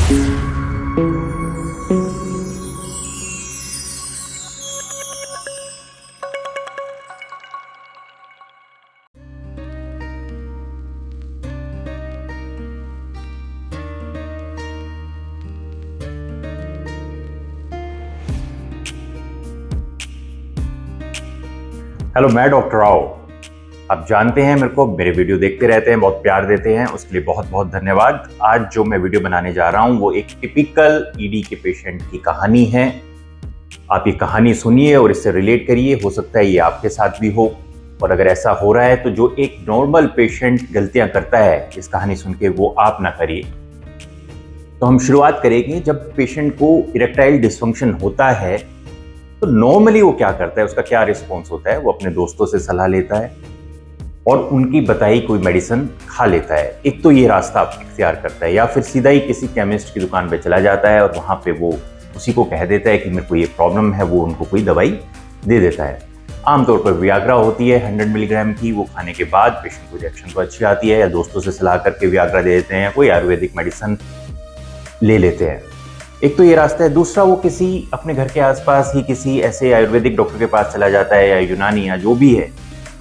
Hello, मैं doctor Rao. आप जानते हैं मेरे को, मेरे वीडियो देखते रहते हैं, बहुत प्यार देते हैं, उसके लिए बहुत बहुत धन्यवाद। आज जो मैं वीडियो बनाने जा रहा हूं वो एक टिपिकल ईडी के पेशेंट की कहानी है। आप ये कहानी सुनिए और इससे रिलेट करिए। हो सकता है ये आपके साथ भी हो, और अगर ऐसा हो रहा है तो जो एक नॉर्मल पेशेंट गलतियां करता है इस कहानी सुन के, वो आप ना करिए। तो हम शुरुआत करेंगे। जब पेशेंट को इरेक्टाइल डिसफंक्शन होता है तो नॉर्मली वो क्या करता है, उसका क्या रिस्पॉन्स होता है? वो अपने दोस्तों से सलाह लेता है और उनकी बताई कोई मेडिसिन खा लेता है। एक तो ये रास्ता आप इख्तियार करता है, या फिर सीधा ही किसी केमिस्ट की दुकान पे चला जाता है और वहाँ पे वो उसी को कह देता है कि मेरे को ये प्रॉब्लम है, वो उनको कोई दवाई दे देता है। आमतौर पर वियाग्रा होती है 100 मिलीग्राम की। वो खाने के बाद पेशेंट को रिएक्शन तो अच्छी आती है, या दोस्तों से सलाह करके वियाग्रा दे देते हैं, कोई आयुर्वेदिक मेडिसिन ले लेते हैं। एक तो ये रास्ता है। दूसरा, वो किसी अपने घर के आसपास ही किसी ऐसे आयुर्वेदिक डॉक्टर के पास चला जाता है, या यूनानी या जो भी है,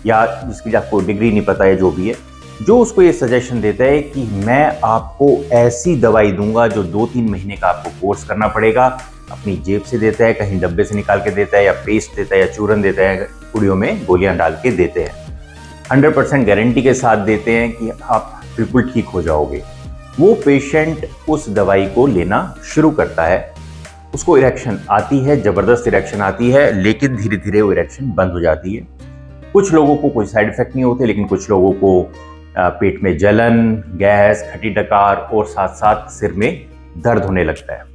या जिसकी आपको डिग्री नहीं पता है, जो भी है, जो उसको ये सजेशन देता है कि मैं आपको ऐसी दवाई दूंगा जो 2-3 महीने का आपको कोर्स करना पड़ेगा। अपनी जेब से देता है, कहीं डब्बे से निकाल के देता है, या पेस्ट देता है, या चूरन देता है, पुड़ियों में गोलियां डाल के देते हैं। 100% गारंटी के साथ देते हैं कि आप बिल्कुल ठीक हो जाओगे। वो पेशेंट उस दवाई को लेना शुरू करता है। उसको इरेक्शन आती है, जबरदस्त इरेक्शन आती है, लेकिन धीरे धीरे वो इरेक्शन बंद हो जाती है। कुछ लोगों को कोई साइड इफेक्ट नहीं होते, लेकिन कुछ लोगों को पेट में जलन, गैस, खट्टी डकार और साथ साथ सिर में दर्द होने लगता है।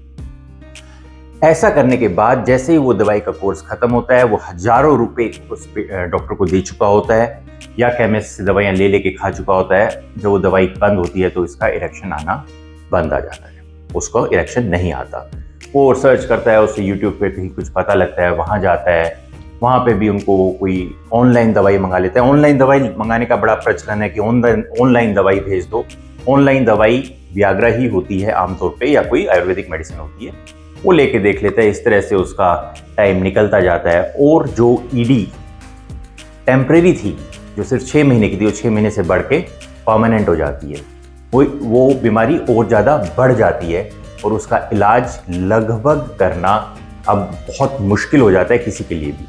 ऐसा करने के बाद जैसे ही वो दवाई का कोर्स खत्म होता है, वो हजारों रुपए उस डॉक्टर को दे चुका होता है, या केमिस्ट से दवाइयां ले लेके खा चुका होता है। जब वो दवाई बंद होती है तो इसका इरेक्शन आना बंद आ जाता है, उसको इरेक्शन नहीं आता। वो रिसर्च करता है, उससे यूट्यूब पे कहीं कुछ पता लगता है, वहाँ जाता है, वहाँ पे भी उनको कोई ऑनलाइन दवाई मंगा लेता है। ऑनलाइन दवाई मंगाने का बड़ा प्रचलन है कि ऑनलाइन दवाई भेज दो। ऑनलाइन दवाई वियाग्रा ही होती है आमतौर पे, या कोई आयुर्वेदिक मेडिसिन होती है। वो लेके देख लेता है। इस तरह से उसका टाइम निकलता जाता है, और जो ईडी टेम्परेरी थी, जो सिर्फ 6 महीने की थी, वो 6 महीने से बढ़ के परमानेंट हो जाती है। वो बीमारी और ज़्यादा बढ़ जाती है, और उसका इलाज लगभग करना अब बहुत मुश्किल हो जाता है किसी के लिए भी।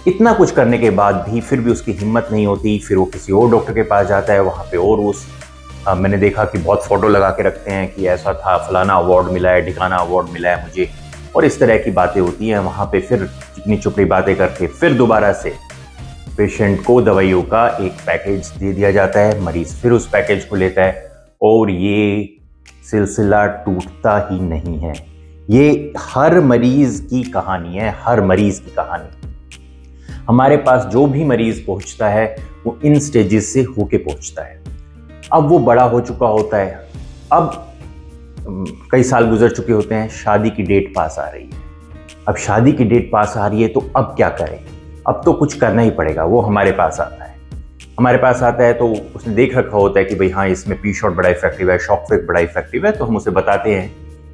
इतना कुछ करने के बाद भी फिर भी उसकी हिम्मत नहीं होती। फिर वो किसी और डॉक्टर के पास जाता है, वहाँ पे और मैंने देखा कि बहुत फ़ोटो लगा के रखते हैं कि ऐसा था, फलाना अवार्ड मिला है, ढिकाना अवार्ड मिला है मुझे, और इस तरह की बातें होती हैं। वहाँ पे फिर चिकनी चुपड़ी बातें करके फिर दोबारा से पेशेंट को दवाइयों का एक पैकेज दे दिया जाता है। मरीज फिर उस पैकेज को लेता है, और ये सिलसिला टूटता ही नहीं है। ये हर मरीज की कहानी है, हर मरीज की कहानी। हमारे पास जो भी मरीज पहुंचता है वो इन स्टेजेस से होके पहुंचता है। अब वो बड़ा हो चुका होता है, अब कई साल गुजर चुके होते हैं, शादी की डेट पास आ रही है। अब शादी की डेट पास आ रही है तो अब क्या करें? अब तो कुछ करना ही पड़ेगा। वो हमारे पास आता है तो उसने देख रखा होता है कि भाई हाँ, इसमें पी शॉट बड़ा इफेक्टिव है, शॉक वेव बड़ा इफेक्टिव है। तो हम उसे बताते हैं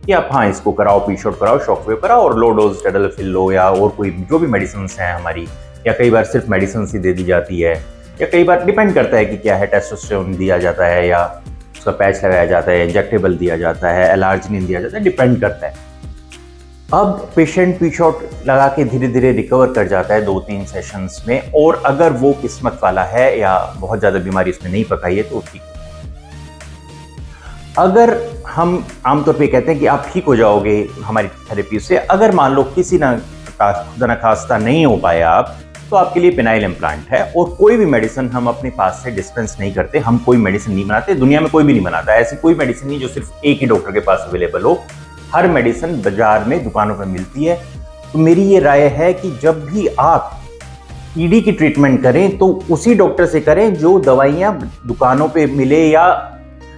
कि आप हाँ, इसको कराओ, पी शॉट कराओ, शॉक वेव कराओ, और लो डोज टेडलफिल लो, या और कोई जो भी मेडिसिन हैं हमारी, या कई बार सिर्फ मेडिसिन ही दे दी जाती है, या कई बार डिपेंड करता है कि क्या है, टेस्टोस्टेरोन दिया जाता है, या उसका पैच लगाया जाता है, इंजेक्टेबल दिया जाता है, एलार्जिनिन दिया जाता है, डिपेंड करता है। अब पेशेंट पी शॉट लगा के धीरे धीरे रिकवर कर जाता है 2-3 सेशंस में, और अगर वो किस्मत वाला है या बहुत ज़्यादा बीमारी उसने नहीं पकाई है तो ठीक है। अगर हम आमतौर पे कहते हैं कि आप ठीक हो जाओगे हमारी थेरेपी से, अगर मान लो किसी खुदा ना खास्ता नहीं हो पाया आप, तो आपके लिए पेनाइल इम्प्लांट है। और कोई भी मेडिसिन हम अपने पास से डिस्पेंस नहीं करते, हम कोई मेडिसिन नहीं बनाते, दुनिया में कोई भी नहीं बनाता। ऐसी कोई मेडिसिन नहीं जो सिर्फ एक ही डॉक्टर के पास अवेलेबल हो। हर मेडिसिन बाजार में, दुकानों पर मिलती है। तो मेरी ये राय है कि जब भी आप ईडी की ट्रीटमेंट करें तो उसी डॉक्टर से करें जो दवाइयाँ दुकानों पे मिले, या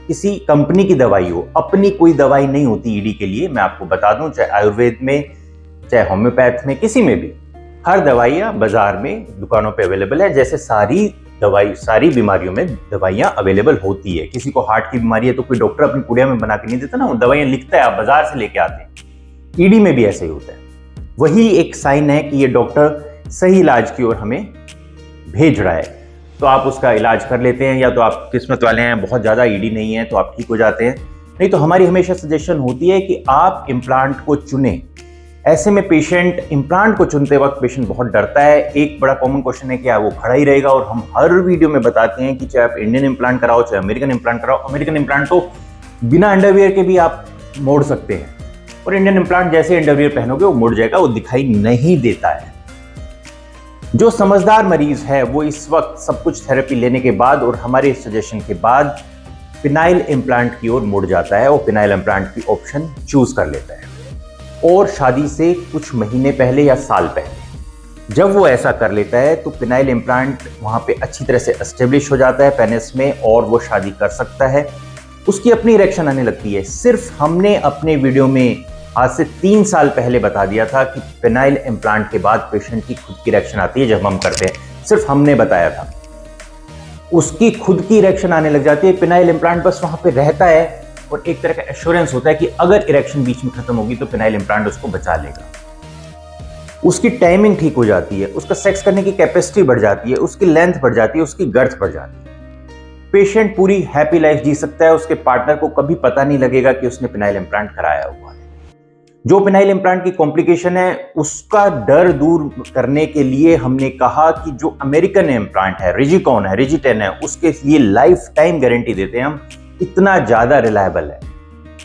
किसी कंपनी की दवाई हो। अपनी कोई दवाई नहीं होती ईडी के लिए, मैं आपको बता दूं, चाहे आयुर्वेद में, चाहे होम्योपैथ में, किसी में भी हर दवाइयाँ बाजार में, दुकानों पे अवेलेबल है। जैसे सारी दवाई, सारी बीमारियों में दवाइयाँ अवेलेबल होती है। किसी को हार्ट की बीमारी है तो कोई डॉक्टर अपनी पुड़िया में बना के नहीं देता ना, वो दवाइयाँ लिखता है, आप बाजार से लेके आते हैं। ईडी में भी ऐसे ही होता है। वही एक साइन है कि ये डॉक्टर सही इलाज की ओर हमें भेज रहा है, तो आप उसका इलाज कर लेते हैं, या तो आप किस्मत वाले हैं, बहुत ज़्यादा ईडी नहीं है तो आप ठीक हो जाते हैं। नहीं तो हमारी हमेशा सजेशन होती है कि आप इम्प्लांट को चुनें। ऐसे में पेशेंट इम्प्लांट को चुनते वक्त पेशेंट बहुत डरता है। एक बड़ा कॉमन क्वेश्चन है कि वो खड़ा ही रहेगा, और हम हर वीडियो में बताते हैं कि चाहे आप इंडियन इम्प्लांट कराओ चाहे अमेरिकन इम्प्लांट कराओ, अमेरिकन इम्प्लांट तो बिना अंडरवियर के भी आप मोड़ सकते हैं, और इंडियन इम्प्लांट जैसे अंडरवियर पहनोगे वो मुड़ जाएगा, वो दिखाई नहीं देता है। जो समझदार मरीज है वो इस वक्त सब कुछ थेरेपी लेने के बाद और हमारे सजेशन के बाद पिनाइल इम्प्लांट की ओर मुड़ जाता है, और पिनाइल इम्प्लांट की ऑप्शन चूज कर लेता है। और शादी से कुछ महीने पहले या साल पहले जब वो ऐसा कर लेता है तो पिनाइल इम्प्लांट वहां पे अच्छी तरह से एस्टेब्लिश हो जाता है पेनिस में, और वो शादी कर सकता है। उसकी अपनी इरेक्शन आने लगती है। सिर्फ हमने अपने वीडियो में आज से 3 साल पहले बता दिया था कि पिनाइल इम्प्लांट के बाद पेशेंट की खुद की इरेक्शन आती है जब हम करते हैं, सिर्फ हमने बताया था। उसकी खुद की इरेक्शन आने लग जाती है। पिनाइल इम्प्लांट बस वहां पे रहता है, और एक तरह का एश्योरेंस होता है कि अगर इरेक्शन बीच में खत्म होगी तो पिनाइल इम्प्लांट उसको बचा लेगा। उसकी टाइमिंग ठीक हो जाती है, उसका सेक्स करने की कैपेसिटी बढ़ जाती है, उसकी लेंथ बढ़ जाती है, उसकी गर्थ बढ़ जाती है। पेशेंट पूरी हैप्पी लाइफ जी सकता है। उसके पार्टनर को कभी पता नहीं लगेगा कि उसने पिनाइल इम्प्लांट कराया हुआ है। जो पिनाइल इम्प्लांट की कॉम्प्लिकेशन है उसका डर दूर करने के लिए हमने कहा कि जो अमेरिकन इम्प्लांट है, रिजिकॉन है, रिजिटेन है, उसके लिए लाइफ टाइम गारंटी देते हैं हम। इतना ज्यादा रिलायबल है।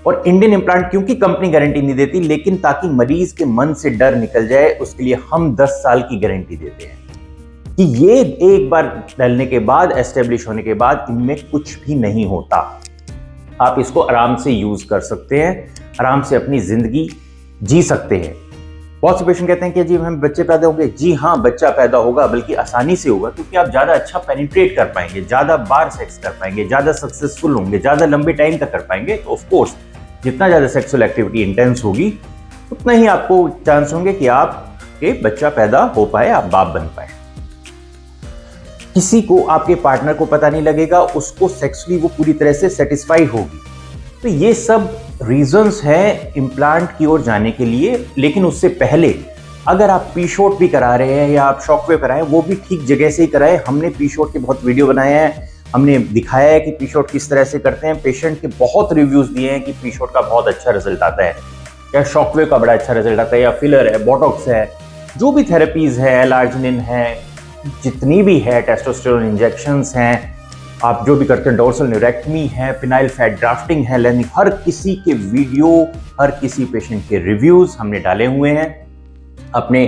और इंडियन इम्प्लांट क्योंकि कंपनी गारंटी नहीं देती, लेकिन ताकि मरीज के मन से डर निकल जाए उसके लिए हम 10 साल की गारंटी देते हैं कि ये एक बार डलने के बाद, एस्टेब्लिश होने के बाद इनमें कुछ भी नहीं होता। आप इसको आराम से यूज कर सकते हैं, आराम से अपनी जिंदगी जी सकते हैं। बहुत से पेशेंट कहते हैं कि जी हमें बच्चे पैदा होंगे। जी हाँ, बच्चा पैदा होगा, बल्कि आसानी से होगा, क्योंकि आप ज्यादा अच्छा पेनिट्रेट कर पाएंगे, ज्यादा बार सेक्स कर पाएंगे, ज्यादा सक्सेसफुल होंगे, ज्यादा लंबे टाइम तक कर पाएंगे। तो ऑफ कोर्स जितना ज्यादा सेक्सुअल एक्टिविटी इंटेंस होगी उतना ही आपको चांस होंगे कि आपके बच्चा पैदा हो पाए, आप बाप बन पाए। किसी को, आपके पार्टनर को पता नहीं लगेगा, उसको सेक्सुअली वो पूरी तरह से सेटिस्फाई होगी। तो ये सब रीजंस हैं इम्प्लांट की ओर जाने के लिए। लेकिन उससे पहले अगर आप पी शॉट भी करा रहे हैं या आप शॉकवेव कराएं, वो भी ठीक जगह से ही कराएं। हमने पी शॉट के बहुत वीडियो बनाए हैं, हमने दिखाया है कि पी शॉट किस तरह से करते हैं। पेशेंट के बहुत रिव्यूज दिए हैं कि पी शॉट का बहुत अच्छा रिजल्ट आता है, या शॉकवेव का बड़ा अच्छा रिजल्ट आता है, या फिलर है, बोटॉक्स है, जो भी थेरेपीज है, एलार्जिनिन है, जितनी भी है, टेस्टोस्टेरोन इंजेक्शंस हैं, आप जो भी करते हैं, डोर्सल न्यूरेक्टमी है, पिनाइल फैट ड्राफ्टिंग है, लैंडिंग, हर किसी के वीडियो, हर किसी पेशेंट के रिव्यूज हमने डाले हुए हैं अपने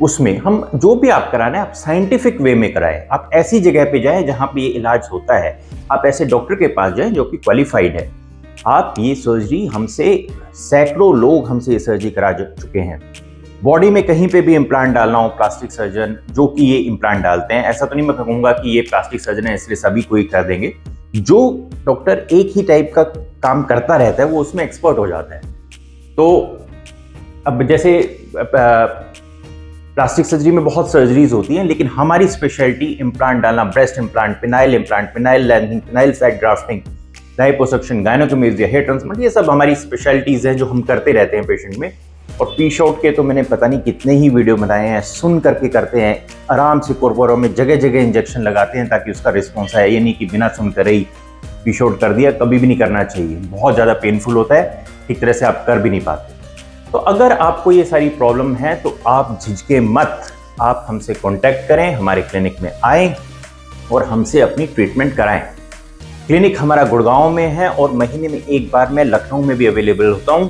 उसमें। हम जो भी आप कराना है आप साइंटिफिक वे में कराएं। आप ऐसी जगह पे जाएं जहां पे ये इलाज होता है, आप ऐसे डॉक्टर के पास जाएं जो कि क्वालिफाइड है। आप ये सर्जरी हमसे, सैकड़ों लोग हमसे ये सर्जरी करा चुके हैं। बॉडी में कहीं पे भी इम्प्लांट डालना हो, प्लास्टिक सर्जन जो कि ये इम्प्लांट डालते हैं, ऐसा तो नहीं मैं कहूँगा कि ये प्लास्टिक सर्जन है इसलिए सभी कोई कर देंगे। जो डॉक्टर एक ही टाइप का काम करता रहता है वो उसमें एक्सपर्ट हो जाता है। तो अब जैसे प्लास्टिक सर्जरी में बहुत सर्जरीज होती हैं, लेकिन हमारी स्पेशलिटी इम्प्लांट डालना, breast implant, penile landing, penile fat drafting, liposuction, gynaecomastia, hair transplant, ये सब हमारी स्पेशलिटीज हैं जो हम करते रहते हैं पेशेंट में। और पी शॉट के तो मैंने पता नहीं कितने ही वीडियो बनाए हैं, सुन करके करते हैं। आराम से कोरपोरों में जगह जगह इंजेक्शन लगाते हैं ताकि उसका रिस्पॉन्स आए। ये नहीं कि बिना सुन कर ही पी शॉट कर दिया, कभी भी नहीं करना चाहिए, बहुत ज़्यादा पेनफुल होता है, ठीक तरह से आप कर भी नहीं पाते। तो अगर आपको ये सारी प्रॉब्लम है तो आप झिझके मत, आप हमसे कॉन्टैक्ट करें, हमारे क्लिनिक में आएँ और हमसे अपनी ट्रीटमेंट कराएं। क्लिनिक हमारा गुड़गांव में है और महीने में एक बार मैं लखनऊ में भी अवेलेबल होता हूं,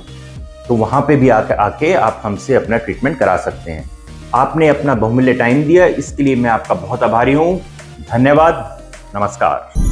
तो वहां पे भी आके आप हमसे अपना ट्रीटमेंट करा सकते हैं। आपने अपना बहुमूल्य टाइम दिया, इसके लिए मैं आपका बहुत आभारी हूं। धन्यवाद, नमस्कार।